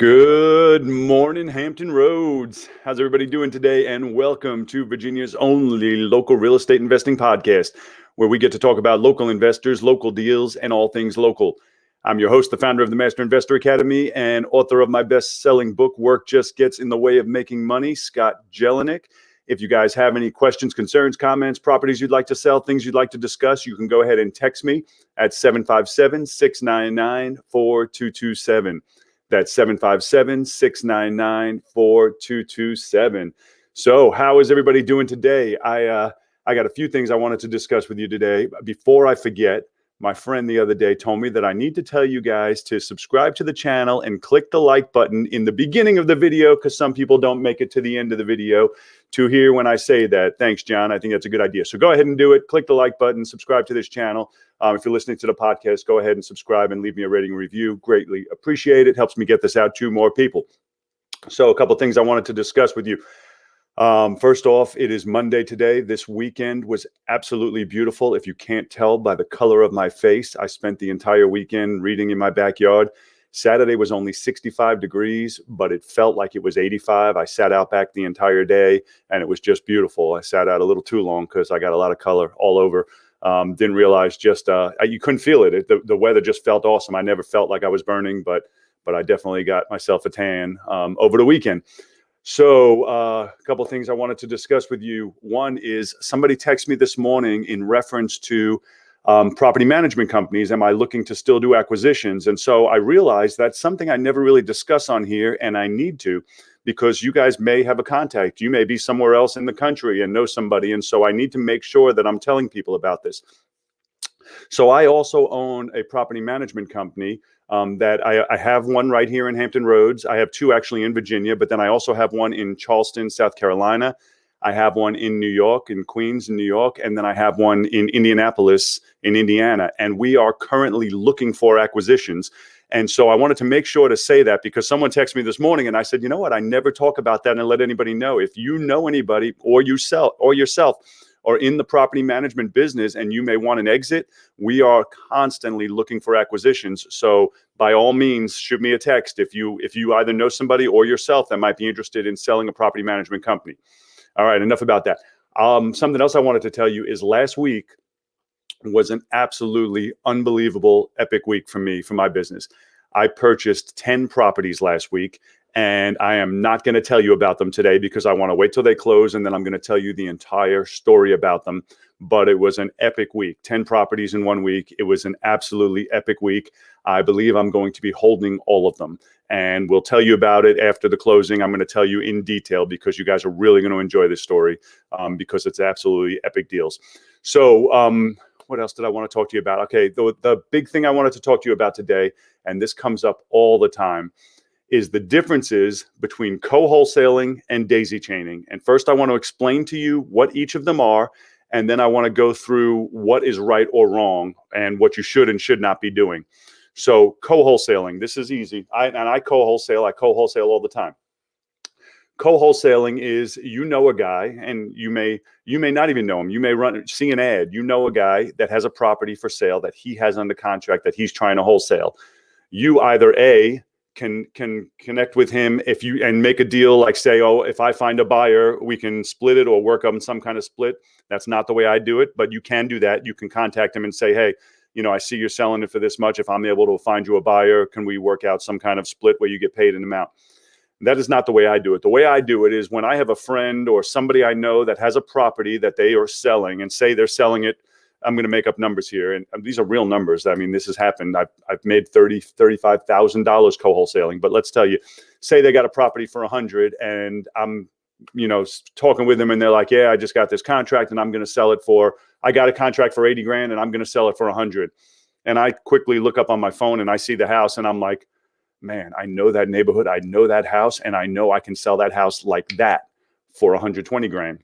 Good morning, Hampton Roads. How's everybody doing today? And welcome to Virginia's only local real estate investing podcast, where we get to talk about local investors, local deals, and all things local. I'm your host, the founder of the Master Investor Academy, and author of my best-selling book, Work Just Gets in the Way of Making Money, Scott Jelinek. If you guys have any questions, concerns, comments, properties you'd like to sell, things you'd like to discuss, you can go ahead and text me at 757-699-4227. That's 757-699-4227. So how is everybody doing today? I got a few things I wanted to discuss with you today. Before I forget, my friend the other day told me that I need to tell you guys to subscribe to the channel and click the like button in the beginning of the video, because some people don't make it to the end of the video to hear when I say that. Thanks, John. I think that's a good idea. So go ahead and do it. Click the like button, subscribe to this channel. If you're listening to the podcast, go ahead and subscribe and leave me a rating and review. Greatly appreciate it. Helps me get this out to more people. So a couple things I wanted to discuss with you. First off, it is Monday today. This weekend was absolutely beautiful. If you can't tell by the color of my face, I spent the entire weekend reading in my backyard. Saturday was only 65 degrees, but it felt like it was 85. I sat out back the entire day, and it was just beautiful. I sat out a little too long because I got a lot of color all over. Didn't realize you couldn't feel it. The weather just felt awesome. I never felt like I was burning, but I definitely got myself a tan over the weekend. So a couple of things I wanted to discuss with you. One is somebody texted me this morning in reference to property management companies. Am I looking to still do acquisitions? And so I realized that's something I never really discuss on here, and I need to, because you guys may have a contact. You may be somewhere else in the country and know somebody. And so I need to make sure that I'm telling people about this. So I also own a property management company that I have one right here in Hampton Roads. I have two actually in Virginia, but then I also have one in Charleston, South Carolina. I have one in New York, in Queens, in New York, and then I have one in Indianapolis, in Indiana. And we are currently looking for acquisitions. And so I wanted to make sure to say that, because someone texted me this morning and I said, you know what, I never talk about that and let anybody know. If you know anybody or yourself or in the property management business and you may want an exit, we are constantly looking for acquisitions. So by all means, shoot me a text if you either know somebody or yourself that might be interested in selling a property management company. All right, enough about that. Something else I wanted to tell you is last week was an absolutely unbelievable, epic week for me, for my business. I purchased 10 properties last week, and I am not going to tell you about them today because I want to wait till they close, and then I'm going to tell you the entire story about them. But it was an epic week, 10 properties in 1 week. It was an absolutely epic week. I believe I'm going to be holding all of them, and we'll tell you about it after the closing. I'm going to tell you in detail because you guys are really going to enjoy this story because it's absolutely epic deals. So what else did I want to talk to you about? Okay, the big thing I wanted to talk to you about today, and this comes up all the time, is the differences between co-wholesaling and daisy chaining. And first, I want to explain to you what each of them are, and then I want to go through what is right or wrong and what you should and should not be doing. So co-wholesaling, this is easy. I co-wholesale. I co-wholesale all the time. Co-wholesaling is, you know, a guy, and you may not even know him. You may see an ad. You know a guy that has a property for sale that he has under contract that he's trying to wholesale. You either can connect with him and make a deal, like say, oh, if I find a buyer, we can split it or work on some kind of split. That's not the way I do it, but you can do that. You can contact him and say, hey, I see you're selling it for this much. If I'm able to find you a buyer, can we work out some kind of split where you get paid an amount? That is not the way I do it. The way I do it is when I have a friend or somebody I know that has a property that they are selling, and say they're selling it, I'm going to make up numbers here, and these are real numbers. I mean, this has happened. I've made $35,000 co-wholesaling, but let's tell you, say they got a property for 100, and I'm, talking with them, and they're like, yeah, I just got this contract, and I'm going to sell it for. I got a contract for 80 grand, and I'm going to sell it for 100. And I quickly look up on my phone, and I see the house, and I'm like, man, I know that neighborhood, I know that house, and I know I can sell that house like that for 120 grand.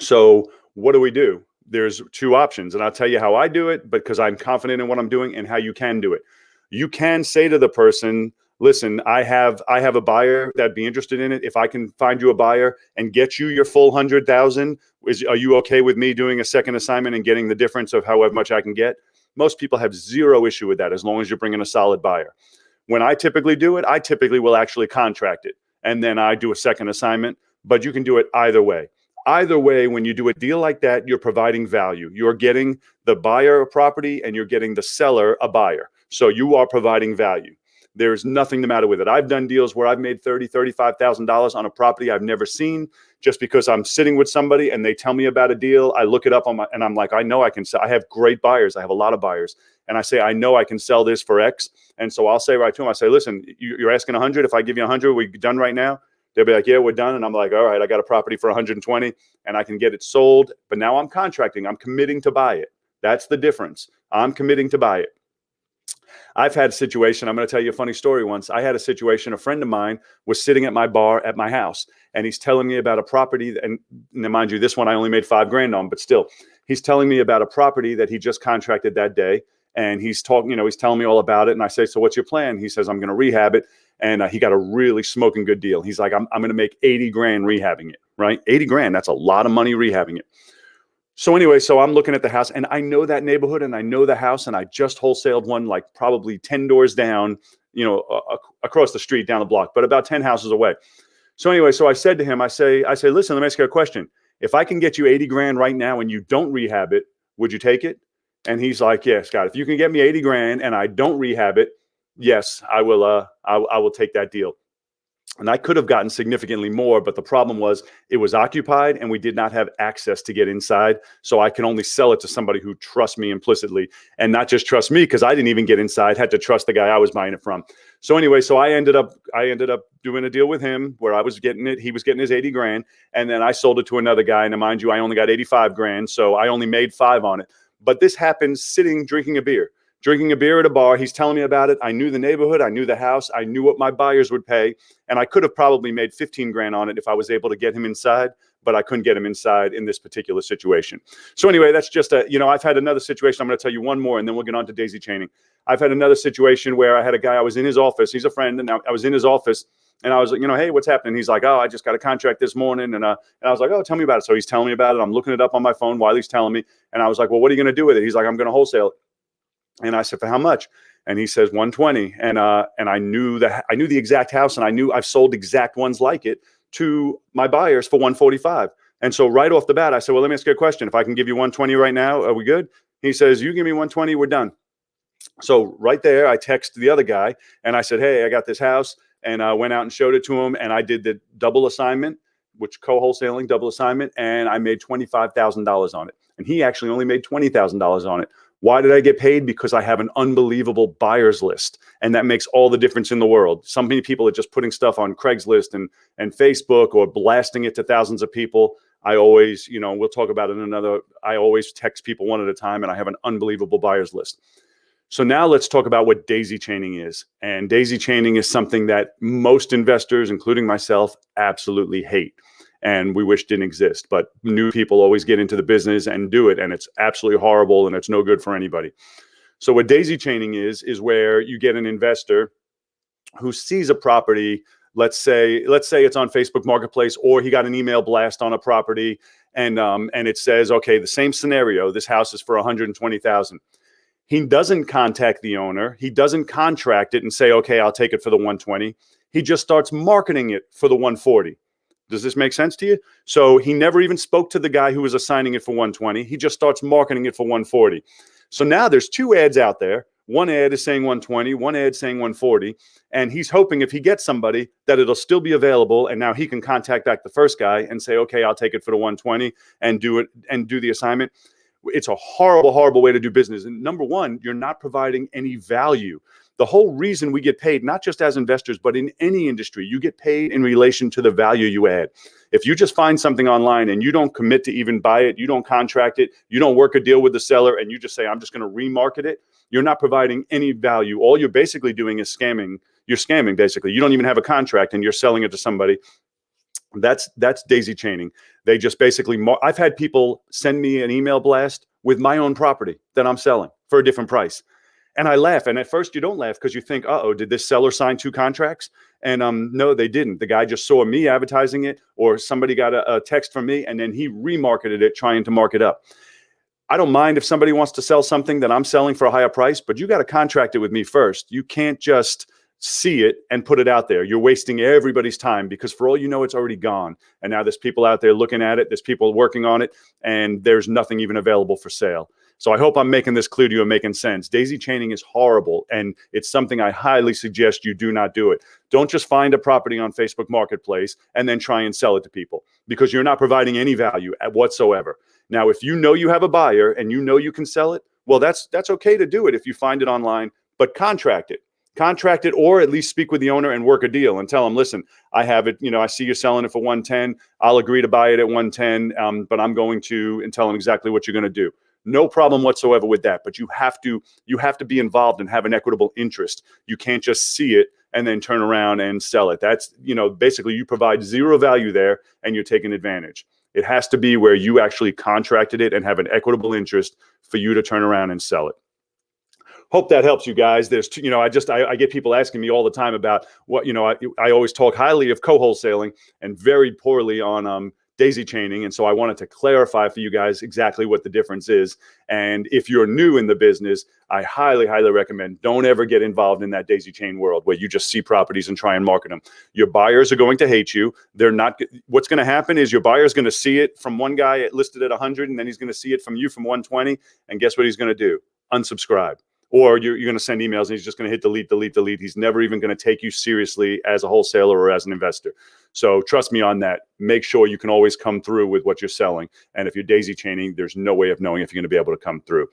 So what do? There's two options, and I'll tell you how I do it, because I'm confident in what I'm doing, and how you can do it. You can say to the person, listen, I have a buyer that'd be interested in it. If I can find you a buyer and get you your full 100,000, are you okay with me doing a second assignment and getting the difference of however much I can get? Most people have zero issue with that, as long as you're bringing a solid buyer. When I typically do it, I typically will actually contract it, and then I do a second assignment, but you can do it either way. Either way, when you do a deal like that, you're providing value. You're getting the buyer a property and you're getting the seller a buyer. So you are providing value. There's nothing the matter with it. I've done deals where I've made $30,000, $35,000 on a property I've never seen, just because I'm sitting with somebody and they tell me about a deal. I look it up and I'm like, I know I can sell. I have great buyers. I have a lot of buyers. And I say, I know I can sell this for X. And so I'll say right to them, I say, listen, you're asking 100. If I give you 100, we done right now? They'll be like, yeah, we're done. And I'm like, all right, I got a property for 120 and I can get it sold. But now I'm contracting. I'm committing to buy it. That's the difference. I'm committing to buy it. I've had a situation. I'm going to tell you a funny story once. I had a situation. A friend of mine was sitting at my bar at my house and he's telling me about a property. And mind you, this one I only made $5,000 on, but still, he's telling me about a property that he just contracted that day. And he's talking, he's telling me all about it. And I say, so what's your plan? He says, I'm going to rehab it. And he got a really smoking good deal. He's like, I'm going to make 80 grand rehabbing it, right? 80 grand. That's a lot of money rehabbing it. So anyway, so I'm looking at the house and I know that neighborhood and I know the house and I just wholesaled one like probably 10 doors down, across the street down the block, but about 10 houses away. So anyway, so I said to him, I say, listen, let me ask you a question. If I can get you 80 grand right now and you don't rehab it, would you take it? And he's like, yeah, Scott, if you can get me 80 grand and I don't rehab it, yes, I will. I will take that deal. And I could have gotten significantly more, but the problem was it was occupied and we did not have access to get inside. So I can only sell it to somebody who trusts me implicitly and not just trust me because I didn't even get inside, had to trust the guy I was buying it from. So anyway, so I ended up doing a deal with him where I was getting it. He was getting his 80 grand and then I sold it to another guy. And mind you, I only got 85 grand. So I only made 5 on it. But this happened sitting, drinking a beer at a bar. He's telling me about it. I knew the neighborhood. I knew the house. I knew what my buyers would pay. And I could have probably made 15 grand on it if I was able to get him inside, but I couldn't get him inside in this particular situation. So anyway, that's just I've had another situation. I'm going to tell you one more and then we'll get on to daisy chaining. I've had another situation where I had a guy, I was in his office. He's a friend. And I was in his office and I was like, hey, what's happening? He's like, oh, I just got a contract this morning. And I was like, oh, tell me about it. So he's telling me about it. I'm looking it up on my phone while he's telling me. And I was like, well, what are you going to do with it? He's like, I'm going to wholesale it. And I said, for how much? And he says 120. And I knew the exact house and I knew I've sold exact ones like it to my buyers for 145. And so right off the bat, I said, well, let me ask you a question. If I can give you 120 right now, are we good? He says, you give me 120, we're done. So right there, I texted the other guy and I said, hey, I got this house. And I went out and showed it to him. And I did the double assignment, which co-wholesaling double assignment. And I made $25,000 on it. And he actually only made $20,000 on it. Why did I get paid? Because I have an unbelievable buyers list. And that makes all the difference in the world. Some people are just putting stuff on Craigslist and Facebook or blasting it to thousands of people. I always, we'll talk about it I always text people one at a time and I have an unbelievable buyers list. So now let's talk about what daisy chaining is. And daisy chaining is something that most investors, including myself, absolutely hate. And we wish didn't exist, but new people always get into the business and do it. And it's absolutely horrible and it's no good for anybody. So what daisy chaining is where you get an investor who sees a property. Let's say it's on Facebook Marketplace, or he got an email blast on a property and it says, okay, the same scenario, this house is for 120,000. He doesn't contact the owner. He doesn't contract it and say, okay, I'll take it for the 120. He just starts marketing it for the 140. Does this make sense to you? So he never even spoke to the guy who was assigning it for 120. He just starts marketing it for 140. So now there's 2 ads out there. One ad is saying 120, one ad saying 140. And he's hoping if he gets somebody that it'll still be available. And now he can contact back the first guy and say, okay, I'll take it for the 120 and do it and do the assignment. It's a horrible, horrible way to do business. And number one, you're not providing any value. The whole reason we get paid, not just as investors, but in any industry, you get paid in relation to the value you add. If you just find something online and you don't commit to even buy it, you don't contract it, you don't work a deal with the seller, and you just say, I'm just going to remarket it, you're not providing any value. All you're basically doing is scamming. You're scamming, basically. You don't even have a contract and you're selling it to somebody. That's daisy chaining. They just basically, I've had people send me an email blast with my own property that I'm selling for a different price. And I laugh. And at first you don't laugh because you think, uh-oh, did this seller sign 2 contracts? And no, they didn't. The guy just saw me advertising it, or somebody got a text from me and then he remarketed it trying to mark it up. I don't mind if somebody wants to sell something that I'm selling for a higher price, but you got to contract it with me first. You can't just see it and put it out there. You're wasting everybody's time because for all you know, it's already gone. And now there's people out there looking at it. There's people working on it, and there's nothing even available for sale. So I hope I'm making this clear to you and making sense. Daisy chaining is horrible, and it's something I highly suggest you do not do it. Don't just find a property on Facebook Marketplace and then try and sell it to people, because you're not providing any value whatsoever. Now, if you know you have a buyer and you know you can sell it, well, that's okay to do it if you find it online, but contract it. Contract it, or at least speak with the owner and work a deal and tell them, listen, I have it, I see you're selling it for 110. I'll agree to buy it at 110, but I'm going to, and tell them exactly what you're going to do. No problem whatsoever with that, but you have to be involved and have an equitable interest. You can't just see it and then turn around and sell it. That's, basically you provide zero value there and you're taking advantage. It has to be where you actually contracted it and have an equitable interest for you to turn around and sell it. Hope that helps you guys. There's, I get people asking me all the time about what, I always talk highly of co-wholesaling and very poorly on daisy chaining. And so I wanted to clarify for you guys exactly what the difference is. And if you're new in the business, I highly, highly recommend don't ever get involved in that daisy chain world where you just see properties and try and market them. Your buyers are going to hate you. They're not. What's going to happen is your buyer is going to see it from one guy listed at 100, and then he's going to see it from you from 120. And guess what he's going to do? Unsubscribe. Or you're going to send emails and he's just going to hit delete, delete, delete. He's never even going to take you seriously as a wholesaler or as an investor. So trust me on that. Make sure you can always come through with what you're selling. And if you're daisy chaining, there's no way of knowing if you're going to be able to come through.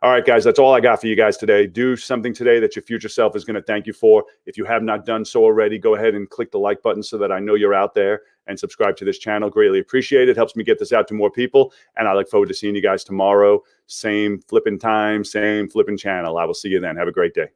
All right, guys, that's all I got for you guys today. Do something today that your future self is going to thank you for. If you have not done so already, go ahead and click the like button so that I know you're out there, and subscribe to this channel. Greatly appreciate it. Helps me get this out to more people. And I look forward to seeing you guys tomorrow. Same flipping time, same flipping channel. I will see you then. Have a great day.